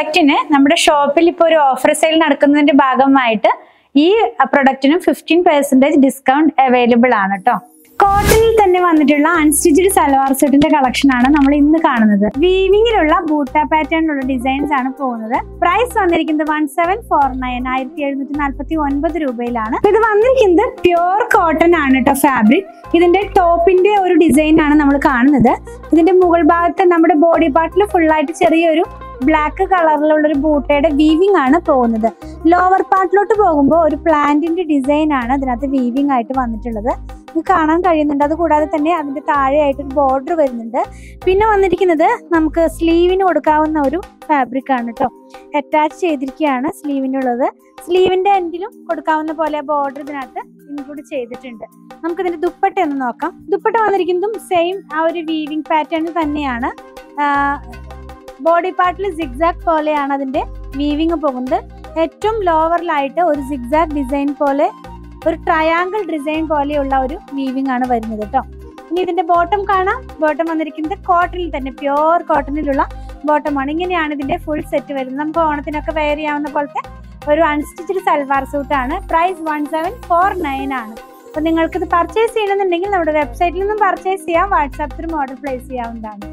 പ്രൊഡക്റ്റിന് നമ്മുടെ ഷോപ്പിൽ ഇപ്പോൾ ഒരു ഓഫർ സെയിൽ നടക്കുന്നതിന്റെ ഭാഗമായിട്ട് ഈ പ്രൊഡക്റ്റിനും 15% ഡിസ്കൗണ്ട് അവൈലബിൾ ആണ് കേട്ടോ. കോട്ടണിൽ തന്നെ വന്നിട്ടുള്ള അൺസ്റ്റിച്ച്ഡ് സൽവാർ സെറ്റിന്റെ കളക്ഷൻ ആണ് നമ്മൾ ഇന്ന് കാണുന്നത്. വീവിങ്ങിലുള്ള ബൂട്ട പാറ്റേണിലുള്ള ഡിസൈൻസ് ആണ് പോകുന്നത്. പ്രൈസ് വന്നിരിക്കുന്നത് 1749 1749 രൂപയിലാണ്. ഇത് വന്നിരിക്കുന്നത് പ്യോർ കോട്ടൺ ആണ് കേട്ടോ ഫാബ്രിക്. ഇതിന്റെ ടോപ്പിന്റെ ഒരു ഡിസൈൻ ആണ് നമ്മൾ കാണുന്നത്. ഇതിന്റെ മുകൾ ഭാഗത്ത് നമ്മുടെ ബോഡി പാർട്ടിൽ ഫുള്ളായിട്ട് ചെറിയൊരു ബ്ലാക്ക് കളറിലുള്ള ഒരു ബൂട്ടയുടെ വീവിംഗ് ആണ് പോകുന്നത്. ലോവർ പാർട്ടിലോട്ട് പോകുമ്പോൾ ഒരു പ്ലാന്റിന്റെ ഡിസൈൻ ആണ് അതിനകത്ത് വീവിംഗ് ആയിട്ട് വന്നിട്ടുള്ളത്. ഇത് കാണാൻ കഴിയുന്നുണ്ട്. അതുകൂടാതെ തന്നെ അതിന്റെ താഴെയായിട്ട് ഒരു ബോർഡർ വരുന്നുണ്ട്. പിന്നെ വന്നിരിക്കുന്നത് നമുക്ക് സ്ലീവിന് കൊടുക്കാവുന്ന ഒരു ഫാബ്രിക് ആണ് കേട്ടോ. അറ്റാച്ച് ചെയ്തിരിക്കുകയാണ് സ്ലീവിനുള്ളത്. സ്ലീവിന്റെ എൻഡിലും കൊടുക്കാവുന്ന പോലെ ബോർഡർ ഇതിനകത്ത് ഇൻക്ലൂഡ് ചെയ്തിട്ടുണ്ട്. നമുക്ക് ഇതിന്റെ ദുപ്പട്ട ഒന്ന് നോക്കാം. ദുപ്പട്ട വന്നിരിക്കുന്നതും സെയിം ആ ഒരു വീവിംഗ് പാറ്റേൺ തന്നെയാണ്. ബോഡി പാർട്ടിൽ സിഗ്സാഗ് പോലെയാണ് അതിന്റെ വീവിങ് പോകുന്നത്. ഏറ്റവും ലോവറിലായിട്ട് ഒരു സിഗ്സാഗ് ഡിസൈൻ പോലെ ഒരു ട്രയാങ്കിൾ ഡിസൈൻ പോലെയുള്ള ഒരു വീവിംഗ് ആണ് വരുന്നത് കേട്ടോ. ഇനി ഇതിന്റെ ബോട്ടം കാണാം. ബോട്ടം വന്നിരിക്കുന്നത് കോട്ടണിൽ തന്നെ പ്യോർ കോട്ടണിലുള്ള ബോട്ടമാണ്. ഇങ്ങനെയാണ് ഇതിന്റെ ഫുൾ സെറ്റ് വരുന്നത്. നമുക്ക് ഓണത്തിനൊക്കെ വെയർ ചെയ്യാവുന്ന പോലത്തെ ഒരു അൺസ്റ്റിച്ച്ഡ് സൽവാർ സൂട്ട് ആണ്. പ്രൈസ് 1749 ആണ്. അപ്പൊ നിങ്ങൾക്ക് ഇത് പർച്ചേസ് ചെയ്യണമെന്നുണ്ടെങ്കിൽ നമ്മുടെ വെബ്സൈറ്റിൽ നിന്നും പർച്ചേസ് ചെയ്യാം. വാട്സാപ്പിൽ ഓർഡർ പ്ലേസ് ചെയ്യാവുന്നതാണ്.